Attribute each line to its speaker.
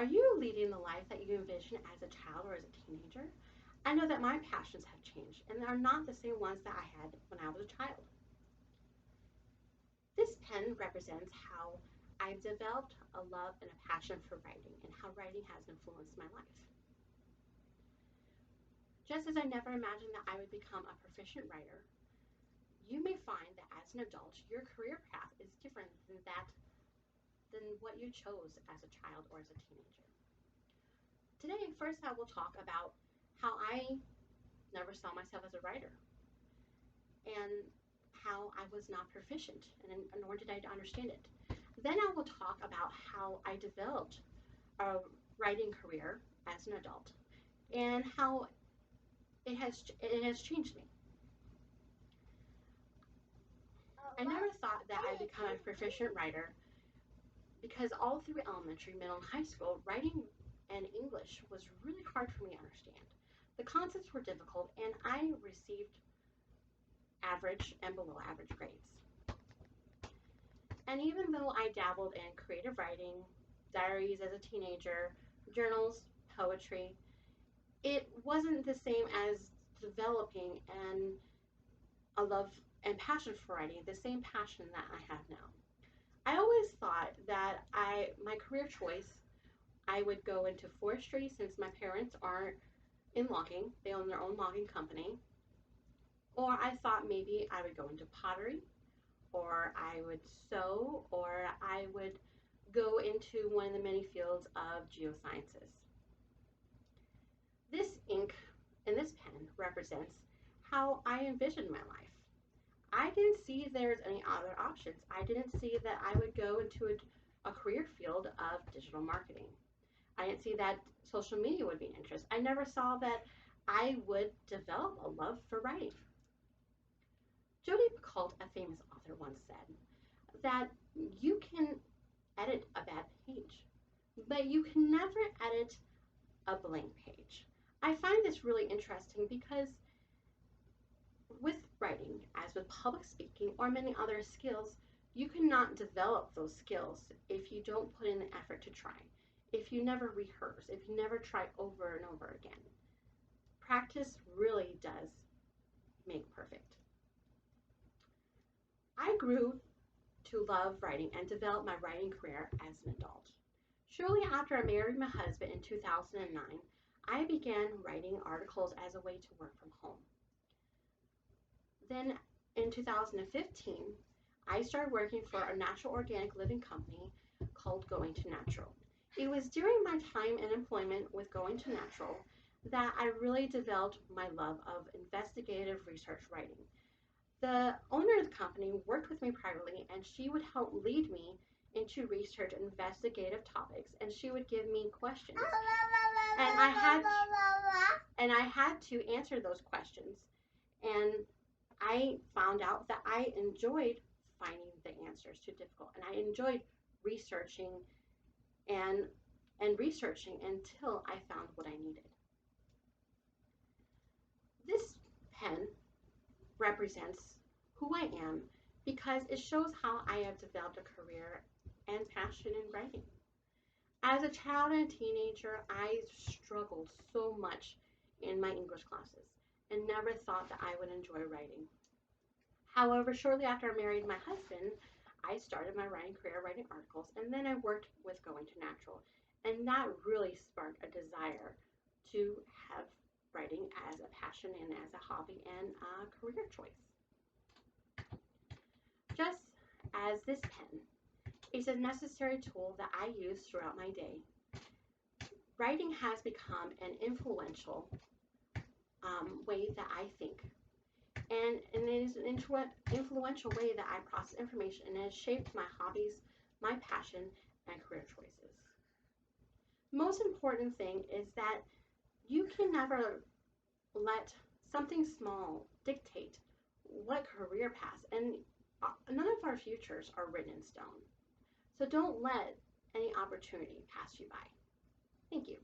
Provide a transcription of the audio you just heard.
Speaker 1: Are you leading the life that you envision as a child or as a teenager? I know that my passions have changed and are not the same ones that I had when I was a child. This pen represents how I've developed a love and a passion for writing and how writing has influenced my life. Just as I never imagined that I would become a proficient writer, you may find that as an adult, your career path is different than what you chose as a child or as a teenager. Today, first I will talk about how I never saw myself as a writer and how I was not proficient, and nor did I understand it. Then I will talk about how I developed a writing career as an adult and how it has changed me. I never thought that I'd become a proficient writer because all through elementary, middle, and high school, writing and English was really hard for me to understand. The concepts were difficult, and I received average and below average grades. And even though I dabbled in creative writing, diaries as a teenager, journals, poetry, it wasn't the same as developing a love and passion for writing, the same passion that I have now. I always thought that my career choice, I would go into forestry since my parents aren't in logging, they own their own logging company. Or I thought maybe I would go into pottery, or I would sew, or I would go into one of the many fields of geosciences. This ink and this pen represents how I envisioned my life. I didn't see there's any other options. I didn't see that I would go into a career field of digital marketing. I didn't see that social media would be an interest. I never saw that I would develop a love for writing. Jodi Picoult, a famous author, once said that you can edit a bad page, but you can never edit a blank page. I find this really interesting because with writing, as with public speaking or many other skills, you cannot develop those skills if you don't put in the effort to try, if you never rehearse, if you never try over and over again. Practice really does make perfect. I grew to love writing and develop my writing career as an adult. Shortly after I married my husband in 2009, I began writing articles as a way to work from home. Then in 2015, I started working for a natural organic living company called Going to Natural. It was during my time in employment with Going to Natural that I really developed my love of investigative research writing. The owner of the company worked with me privately, and she would help lead me into research and investigative topics, and she would give me questions. And I had to answer those questions. And I found out that I enjoyed finding the answers to difficult, and I enjoyed researching and researching until I found what I needed. This pen represents who I am because it shows how I have developed a career and passion in writing. As a child and a teenager, I struggled so much in my English classes and never thought that I would enjoy writing. However, shortly after I married my husband, I started my writing career writing articles, and then I worked with Going to Natural. And that really sparked a desire to have writing as a passion and as a hobby and a career choice. Just as this pen is a necessary tool that I use throughout my day, writing has become an influential way that I think. And it is an influential way that I process information, and it has shaped my hobbies, my passion, and career choices. The most important thing is that you can never let something small dictate what career path, and none of our futures are written in stone. So don't let any opportunity pass you by. Thank you.